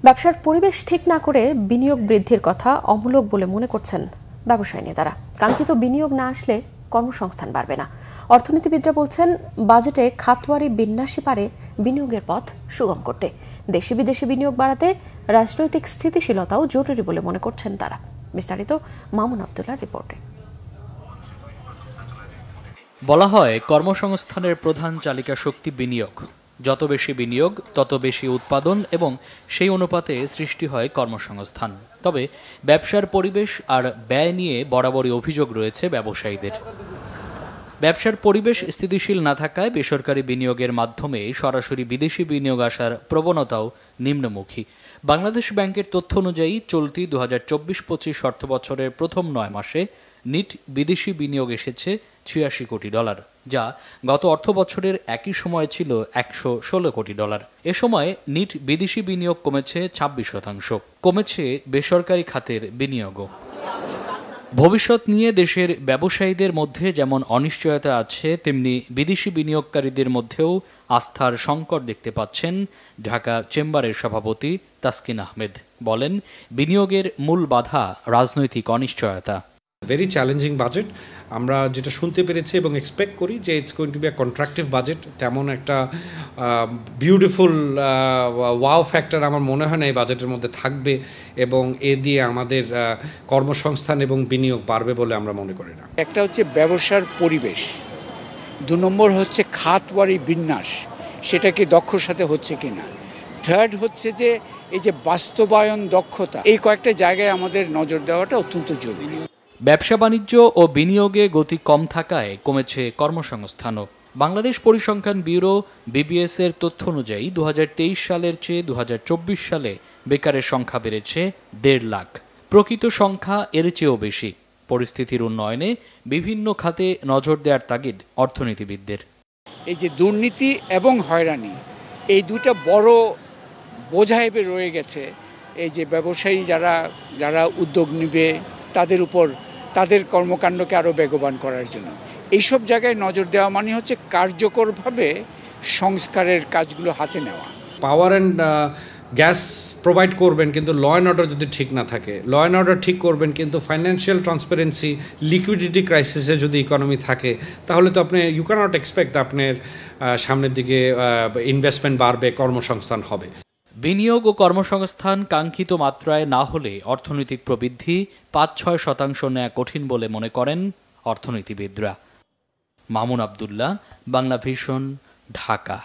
ব্যবসার পরিবেশ ঠিক না করে বিনিয়োগ বৃদ্ধির কথা অমূলক বলে মনে করছেন ব্যবসায়ী নেতারা। কাঙ্ক্ষিত বিনিয়োগ না আসলে কর্মসংস্থান বাড়বে না। অর্থনীতিবিদরা বলছেন, বাজেটে খাতওয়ারি বিন্যাসই পারে বিনিয়োগের পথ সুগম করতে। দেশে বিদেশে বিনিয়োগ বাড়াতে রাজনৈতিক স্থিতিশীলতাও জরুরি বলে মনে করছেন তারা। বিস্তারিত মামুন আব্দুল্লাহর রিপোর্টে। বলা হয়, কর্মসংস্থানের প্রধান চালিকা শক্তি বিনিয়োগ। যত বেশি বিনিয়োগ তত বেশি উৎপাদন এবং সেই অনুপাতে সৃষ্টি হয় কর্মসংস্থান। তবে ব্যবসার পরিবেশ আর ব্যয় নিয়ে বরাবরই অভিযোগ রয়েছে ব্যবসায়ীদের। ব্যবসার পরিবেশ স্থিতিশীল না থাকায় বেসরকারি বিনিয়োগের মাধ্যমে সরাসরি বিদেশি বিনিয়োগ আসার প্রবণতাও নিম্নমুখী। বাংলাদেশ ব্যাংকের তথ্য অনুযায়ী চলতি 2024-25 অর্থবছরের প্রথম 9 মাসে নিট বিদেশি বিনিয়োগ এসেছে $86 কোটি, যা গত অর্থবছরের একই সময় ছিল $116 কোটি। এ সময় নিট বিদেশি বিনিয়োগ কমেছে 26%। কমেছে বেসরকারি খাতের বিনিয়োগও। ভবিষ্যৎ নিয়ে দেশের ব্যবসায়ীদের মধ্যে যেমন অনিশ্চয়তা আছে, তেমনি বিদেশি বিনিয়োগকারীদের মধ্যেও আস্থার সংকট দেখতে পাচ্ছেন ঢাকা চেম্বারের সভাপতি তাসকিন আহমেদ। বলেন, বিনিয়োগের মূল বাধা রাজনৈতিক অনিশ্চয়তা। Very challenging budget. আমরা যেটা শুনতে পেরেছি এবং এক্সপেক্ট করি যে it's going to be a constructive budget. তেমন একটা বিউটিফুল ওয়াও ফ্যাক্টর আমার মনে হয় না এই বাজেটের মধ্যে থাকবে, এবং এ দিয়ে আমাদের কর্মসংস্থান এবং বিনিয়োগ বাড়বে বলে আমরা মনে করি না। একটা হচ্ছে ব্যবসার পরিবেশ, 2 নম্বর হচ্ছে খাতওয়ারি বিন্যাস, সেটা কি দক্ষর সাথে হচ্ছে কিনা, 3rd হচ্ছে যে এই যে বাস্তবায়ন দক্ষতা। এই কয়েকটা জায়গায় আমাদের নজর দেওয়াটা অত্যন্ত জরুরি। ব্যবসা বাণিজ্য ও বিনিয়োগে গতি কম থাকায় কমেছে কর্মসংস্থানও। বাংলাদেশ পরিসংখ্যান ব্যুরো BBS এর তথ্য অনুযায়ী 2023 সালের চেয়ে 2024 সালে বেকারের সংখ্যা বেড়েছে 1.5 লাখ। প্রকৃত সংখ্যা এর চেয়েও বেশি। পরিস্থিতির উন্নয়নে বিভিন্ন খাতে নজর দেওয়ার তাগিদ অর্থনীতিবিদদের। এই যে দুর্নীতি এবং হয়রানি, এই দুটা বড় বোঝা হিসেবে রয়ে গেছে এই যে ব্যবসায়ী যারা উদ্যোগ নেবে তাদের উপর, তাদের কর্মকাণ্ডকে আরও বেগবান করার জন্য এইসব জায়গায় নজর দেওয়া মানে হচ্ছে কার্যকরভাবে সংস্কারের কাজগুলো হাতে নেওয়া। পাওয়ার অ্যান্ড গ্যাস প্রোভাইড করবেন, কিন্তু ল অ্যান্ড অর্ডার যদি ঠিক না থাকে, ল অ্যান্ড অর্ডার ঠিক করবেন কিন্তু ফাইন্যান্সিয়াল ট্রান্সপারেন্সি, লিকুইডিটি ক্রাইসিসে যদি ইকোনমি থাকে, তাহলে তো আপনি ইউ ক্যানট এক্সপেক্ট আপনার সামনের দিকে ইনভেস্টমেন্ট বাড়বে, কর্মসংস্থান হবে। বিনিয়োগ ও কর্মসংস্থান কাঙ্ক্ষিত মাত্রায় না হলে অর্থনৈতিক প্রবৃদ্ধি 5-6% নেওয়া কঠিন বলে মনে করেন অর্থনীতিবিদরা। মামুন আব্দুল্লাহ, বাংলা ভিশন, ঢাকা।